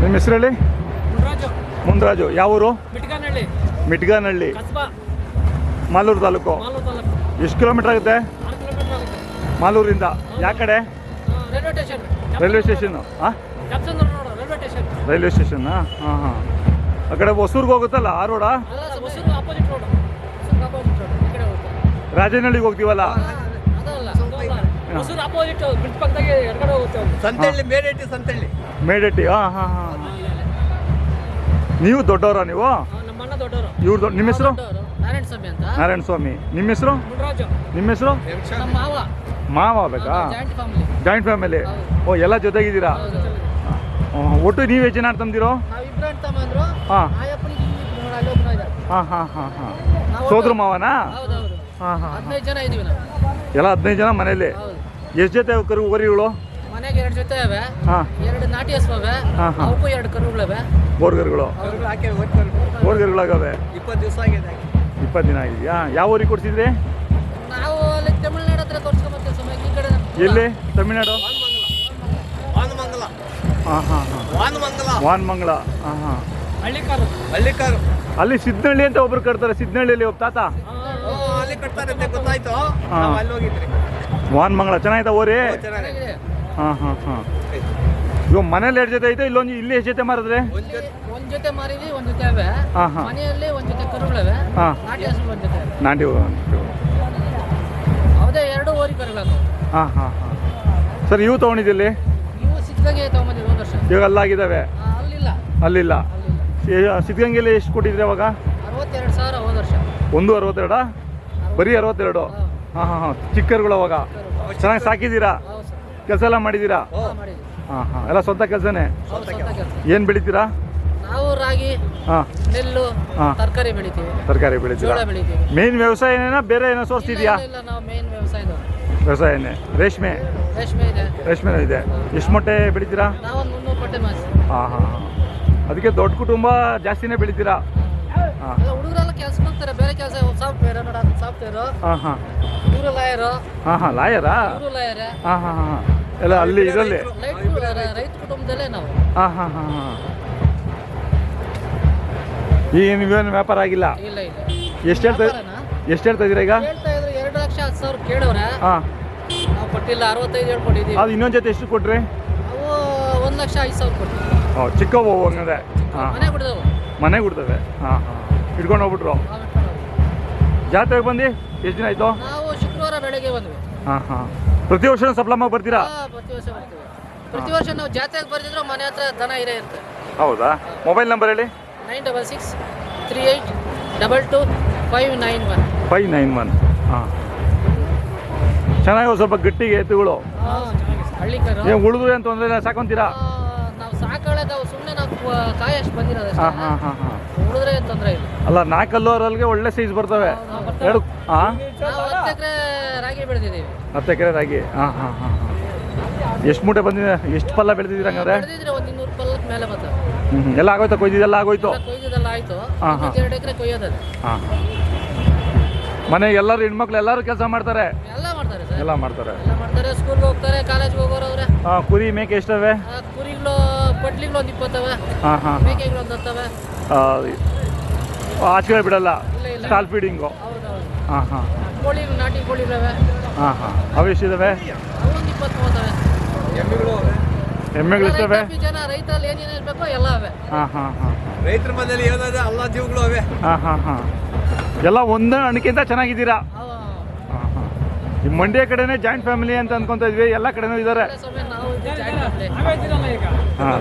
ನಿಮ್ಮ ಹೆಸರು ಹೇಳಿ? ಮುನ್ರಾಜು. ಯಾವ ಊರು? ಮಿಟ್ಗಾನಹಳ್ಳಿ, ಮಾಲೂರು ತಾಲೂಕು. ಎಷ್ಟು ಕಿಲೋಮೀಟರ್ ಆಗುತ್ತೆ ಮಾಲೂರಿಂದ? ಯಾವ ಕಡೆ? Railway station. ಹಾಂ, ರೈಲ್ವೆ ಸ್ಟೇಷನ್ನಾ? ಹಾಂ ಹಾಂ. ಆ ಕಡೆ ಹೊಸೂರ್ಗೆ ಹೋಗುತ್ತಲ್ಲ ಆ ರೋಡಾ? ರಾಜನಹಳ್ಳಿಗೆ ಹೋಗ್ತೀವಲ್ಲ? ಮೇಡೆಟ್ಟಿ. ಹಾಂ ಹಾಂ ಹಾಂ. ನೀವು ದೊಡ್ಡವರಾ? ನೀವು ಇವ್ರು ನಿಮ್ಮ ಹೆಸರು? ನಾರಾಯಣ ಸ್ವಾಮಿ. ನಿಮ್ಮ ಹೆಸರು? ನಿಮ್ಮ ಹೆಸರು? ಮಾವ ಬೇಕಾ? Joint family. ಓ, ಎಲ್ಲ ಜೊತೆಗಿದ್ದೀರಾ? ಒಟ್ಟು ನೀವು ಎಷ್ಟು ಜನ ತಂದಿರೋ? ಹಾಂ ಹಾಂ ಹಾಂ ಹಾಂ ಹಾಂ. ಸೋದ್ರ ಮಾವನಾ? ಹಾಂ ಹಾಂ. ಎಲ್ಲ 15 ಜನ ಮನೇಲಿ. ಎಷ್ಟು ಜೊತೆ ಕರುಗಳು? ಮನೆಗೆ 2 ಜೊತೆ ಅವೆ. ಹಾಂ. 2 ನಾಟಿ ಹಸು ಅವೆ. ಅವಕ್ಕೂ 2 ಕರುಗಳಿವೆ. ಬೋರ್ಗರುಗಳು ಬೋರ್ಗರುಗಳಾಗವೆ. 20 ದಿವಸ ಆಗಿದೆ. 20 ದಿನ ಆಗಿದೆಯಾ? ಯಾವ ಊರಿಗೆ ಕೊಡ್ಸಿದ್ರಿ? ನಾವು ಅಲ್ಲಿ ತಮಿಳ್ನಾಡು ಹತ್ರ ತೋರಿಸ್ಕೊಂಬರ್ತೀವಿ ಸಮಯ. ಈ ಕಡೆ ಎಲ್ಲಿ? ತಮಿಳ್ನಾಡು? ಹಾಂ ಹಾಂ ಹಾಂ. ವಾನಮಂಗಲ. ಹಾಂ ಹಾಂ. ಹಳ್ಳಿಕಾರು. ಅಲ್ಲಿ ಸಿದ್ನಹಳ್ಳಿ ಅಂತ ಒಬ್ರು ಕಟ್ತಾರೆ. ಸಿದ್ನಹಳ್ಳಿಯಲ್ಲಿ ಒಬ್ಬ ತಾತ ಅಲ್ಲಿ ಕಟ್ತಾರೆ ಅಂತ ಗೊತ್ತಾಯ್ತು. ಅಲ್ಲಿ ಹೋಗಿದ್ರಿ. ವಾನಮಂಗಲ ಚೆನ್ನಾಯ್ತಾ ಓರಿ? ಚೆನ್ನಾಗಿದೆ. ಹಾಂ ಹಾಂ ಹಾಂ. ಇವಾಗ ಮನೇಲಿ 2 ಜೊತೆ ಐತೆ? ಇಲ್ಲೊಂದು ಇಲ್ಲಿ ಎಷ್ಟು ಜೊತೆ ಮಾರಿದ್ರೆ? ಒಂದ್ ಜೊತೆ ಮಾರಿದ್ವಿ, ಒಂದ್ ಜೊತೆ ಅವೆ. ಹಾಂ ಹಾಂ. ಮನೆಯಲ್ಲಿ ಒಂದ್ ಜೊತೆ ಕರುಗಳವೆ. ಹಾಂ. ನಾಟಿ ಹಸು ಒಂದ್ ಜೊತೆ. ನಾಟಿ. ಹೌದೇ 2 ಓರಿ ಕರುಗಳು. ಹಾಂ ಹಾಂ ಹಾಂ. ಸರ್, ಇವು ತೊಗೊಂಡಿದ್ದಲ್ಲಿ? ಇವು ಸಿದ್ಧಗಂಗೆ ತಗೊಂಬಂದಿವಿ ಹೋದ ವರ್ಷ. ಇವಾಗ ಅಲ್ಲಾಗಿದ್ದಾವೆ? ಅಲ್ಲಿಲ್ಲ. ಅಲ್ಲಿಲ್ಲ. ಸಿದ್ಧಗಂಗೆಯಲ್ಲಿ ಎಷ್ಟು ಕೊಟ್ಟಿದ್ರಿ ಅವಾಗ? 62,000 ಹೋದ ವರ್ಷ. 162? ಬರೀ 62? ಹಾಂ ಹಾಂ ಹಾಂ. ಚಿಕ್ಕರುಗಳು ಅವಾಗ ಚೆನ್ನಾಗಿ ಸಾಕಿದ್ದೀರಾ? ಕೆಲಸ ಎಲ್ಲ ಮಾಡಿದ್ದೀರಾ? ಹಾಂ ಹಾಂ. ಎಲ್ಲ ಸ್ವಂತ ಕೆಲಸನೇ? ಏನು ಬೆಳಿತೀರಾ? ನಾವು ರಾಗಿ, ಹಾಂ, ನೆಲ್ಲು, ತರಕಾರಿ ಬೆಳಿತೀವಿ. ತರಕಾರಿ ಬೆಳಿತೀರಾ? ಮೇನ್ ವ್ಯವಸಾಯ ಏನೇನೋ ಬೇರೆ ಏನೋ ಸೋರ್ಸ್ ಇದೆಯಾ? ಇಲ್ಲ, ನಾವು ಮೇನ್ ವ್ಯವಸಾಯದವರು. ವ್ಯವಸಾಯನೇ. ರೇಷ್ಮೆ ಇದೆ. ರೇಷ್ಮೆ ಇದೆ. ಎಷ್ಟು ಮೊಟ್ಟೆ ಬೆಳಿತೀರಾ? ನಾವು 300 ಮೊಟ್ಟೆ ಮಾಸಿ. ಹಾಂ ಹಾಂ ಹಾಂ. ಅದಕ್ಕೆ ದೊಡ್ಡ ಕುಟುಂಬ, ಜಾಸ್ತಿನೇ ಬೆಳಿತೀರಾ? ಹಾಂ. ಹುಡುಗರೆಲ್ಲ ಕೆಲಸ ಹೋಗ್ತಾರೆ, ಬೇರೆ ಕೆಲಸ. ಸಾಫ್ಟ್ವೇರ್ ಹಾಂ ಹಾಂ. ಇವರು ಲಾಯರು. ಹಾಂ ಹಾಂ. ಲಾಯರಾ? ಇವರು ಲಾಯರ್. ಹಾಂ ಹಾಂ ಹಾಂ. ಎಲ್ಲ ಅಲ್ಲಿ ಇದರಲ್ಲಿ ರೈತ ಕುಟುಂಬದಲ್ಲೇ ನಾವು. ಹಾಂ ಹಾಂ ಹಾಂ ಹಾಂ. ಈಗ ನೀವೇನು ವ್ಯಾಪಾರ ಆಗಿಲ್ಲ? ಇಲ್ಲ ಇಲ್ಲ. ಎಷ್ಟು ಹೇಳ್ತಾ ಇದ್ದೀರಾ ಈಗ? ಹೇಳ್ತಾ ಇದ್ರು 2,10,000 ಕೇಳವ್ರೆ. ಹಾಂ. ನಾವು ಕೊಟ್ಟಿಲ್ಲ, 65 ಹೇಳ್ಕೊಟ್ಟಿದ್ದೀವಿ. ಅದು ಇನ್ನೊಂದು ಜೊತೆ ಎಷ್ಟು ಕೊಟ್ರಿ? ಅವು 1,05,000 ಕೊಟ್ಟಿವಿ. ಹೌದು, ಚಿಕ್ಕವು ಹಂಗಂದ್ರೆ. ಹಾಂ. ಮನೆಗೆ ಬಿಡ್ತವೆ. ಹಾಂ ಹಾಂ. ಇಟ್ಕೊಂಡು ಹೋಗ್ಬಿಟ್ರು. ಜಾತ್ರೆಗೆ ಬಂದು ಎಷ್ಟು ದಿನ ಆಯಿತು? ನಾವು ಶುಕ್ರವಾರ ಬೆಳಗ್ಗೆ ಬಂದ್ವಿ. ಹಾಂ ಹಾಂ. ಪ್ರತಿ ವರ್ಷ ಸಪ್ಲಮಾಗಿ ಬರ್ತೀರಾ? ಪ್ರತಿ ವರ್ಷ ಬರ್ತೀವಿ. ಪ್ರತಿ ವರ್ಷ ನಾವು ಜಾತ್ರೆಗೆ ಬರ್ತಿದ್ರು ಮನೆ ಹತ್ರ ದನ ಇರುತ್ತೆ. ಹೌದಾ? ಮೊಬೈಲ್ ನಂಬರ್ ಹೇಳಿ. 9668222591. 591. ಹಾಂ. ಚೆನ್ನಾಗಿ ಸ್ವಲ್ಪ ಗಟ್ಟಿಗೆ ಎತ್ತುಗಳು. ಹಳ್ಳಿ ಕರು. ಏನು ಉಳಿದು ಏನು ತೊಂದರೆ ಇಲ್ಲ, ಸಾಕೊಂತೀರಾ? ನಾವು ಸಾಕೊಳ್ಳೋದು ಸುಮ್ಮನೆ ನಾವು ಕಾಯಷ್ಟು ಬಂದಿರೋದು. ಹಾಂ ಹಾಂ ಹಾಂ ಹಾಂ. ಉಳಿದ್ರೆ ತೊಂದರೆ ಇಲ್ಲ. ಅಲ್ಲ, 4 ಅಲ್ಲೂವರೆಗೆ ಒಳ್ಳೆ ಸೈಜ್ ಬರ್ತವೆ. ಎರಡು. ಹಾಂ. ನಾವು 10 ಎಕರೆ ರಾಗಿ ಬೆಳೆದಿದ್ದೀವಿ. 10 ಎಕರೆ ರಾಗಿ. ಹಾಂ ಹಾಂ ಹಾಂ ಹಾಂ. ಎಷ್ಟು ಮೂಟೆ ಬಂದಿದೆ? ಎಷ್ಟು ಪಲ್ಲ ಬೆಳೆದಿದ್ದೀರ ಹಂಗಾದ್ರೆ? ಬೆಳೆದಿದ್ರೆ ಒಂದು 200 ಪಲ್ಲಕ್ಕೆ ಮೇಲೆ ಬರ್ತದೆ. ಎಲ್ಲ ಆಗೋಯ್ತಾ? ಕೊಯ್ದಿದ್ದೆಲ್ಲ ಆಗೋಯ್ತು? ಕೊಯ್ದಿದ್ದೆಲ್ಲ ಆಯಿತು. 2 ಎಕರೆ ಕೊಯ್ಯೋದದು. ಹಾಂ. ಮನೆಗೆ ಎಲ್ಲರೂ ಹೆಣ್ಮಕ್ಳು ಎಲ್ಲರೂ ಕೆಲಸ ಮಾಡ್ತಾರೆ? ಎಲ್ಲ ಮಾಡ್ತಾರೆ ಸರ್. ಎಲ್ಲ ಮಾಡ್ತಾರೆ. ಸ್ಕೂಲ್ಗೆ ಹೋಗ್ತಾರೆ, ಕಾಲೇಜ್ಗೆ ಹೋಗೋರು ಅವರೇ. ಹಾಂ. ಕುರಿ ಮೇಕೆ ಎಷ್ಟವೆ? ಕುರಿಗಳು ಪಟ್ಲಿಗಳು ಒಂದು 20 ಅವೆ. ಹಾಂ ಹಾಂ. ಮೇಕೆಗಳು ಒಂದು 10 ಅವೆ. ಆಚೆ ಬಿಡಲ್ಲ? Stall feeding? ಹೌದೌದು. ಹಾಂ ಹಾಂ. ಕೋಳಿಗಳು, ನಾಟಿ ಕೋಳಿಗಳವೆ. ಹಾಂ ಹಾಂ. ಅವು ಎಷ್ಟಿದ್ದಾವೆ? ಅವು ಒಂದು 20-30 ಅವೆ. ಎಮ್ಮೆಗಳು ಇರ್ತವೆ? ಜನ ರೈತರಲ್ಲಿ ಏನೇನು ಇರಬೇಕು ಎಲ್ಲ ಅವೆ. ಹಾಂ ಹಾಂ ಹಾಂ. ರೈತರ ಮನೇಲಿ ಏನಾದ್ರೆ ಎಲ್ಲ ಜೀವಗಳು ಅವೆ. ಹಾಂ ಹಾಂ ಹಾಂ. ಎಲ್ಲ ಒಂದೇ ಅಣಕಿಂತ ಚೆನ್ನಾಗಿದ್ದೀರಾ? ಹಾಂ ಹಾಂ. ಈ ಮಂಡ್ಯ ಕಡೆನೇ ಜಾಯಿಂಟ್ ಫ್ಯಾಮಿಲಿ ಅಂತ ಅನ್ಕೊಂತ ಇದ್ವಿ, ಎಲ್ಲ ಕಡೆನೂ ಇದ್ದಾರೆ. ಹಾಂ.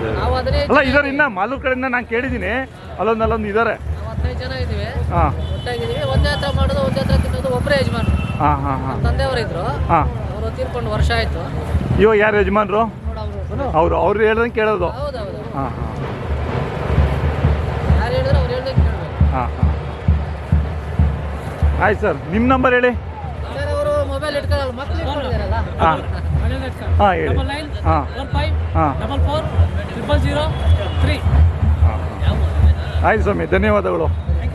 ಅಲ್ಲ, ಇದಾರೆ. ಇನ್ನು ಮಾಲೂರು ಕಡೆಯಿಂದ ನಾನು ಕೇಳಿದ್ದೀನಿ, ಅಲ್ಲೊಂದು ಇದ್ದಾರೆ. 15 ಜನ ಇದ್ದೀವಿ. ಹಾಂ. ಒಟ್ಟಾಗಿದ್ದೀವಿ. ಒಂದೇ ಹತ್ರ ಮಾಡೋದು, ಒಂದೇ ಹತ್ರ ತಿನ್ನೋದು. ಒಬ್ಬರೇ ಯಜಮಾನ. ಹಾಂ ಹಾಂ ಹಾಂ. ತಂದೆಯವರು ಇದ್ರು. ಹಾಂ. ಅವರು ತೀರ್ಕೊಂಡು ವರ್ಷ ಆಯಿತು. ಇವಾಗ ಯಾರು ಯಜಮಾನ್ರು? ಅವ್ರು ಹೇಳ್ದಂಗೆ ಕೇಳೋದು? ಹೌದೌದು. ಹಾಂ ಹಾಂ. ಯಾರು ಹೇಳಿದ್ರು ಅವ್ರು ಹೇಳ್ದಂಗೆ ಕೇಳಬೇಕು. ಹಾಂ ಹಾಂ. ಆಯ್ತು ಸರ್, ನಿಮ್ಮ ನಂಬರ್ ಹೇಳಿ. ಸರ್, ಅವರು ಮೊಬೈಲ್ ಇಟ್ಕೊಳ್ಳಲ್ಲ, ಮಕ್ಕಳು ಇಟ್ಕೊಂಡಿದ್ದಾರಲ್ಲ. ಹಾಂ ಹಾಂ, ಹೇಳಿ. ಹಾಂ ಹಾಂ. 440003. ಹಾಂ. ಆಯ್ತು ಸ್ವಾಮಿ, ಧನ್ಯವಾದಗಳು.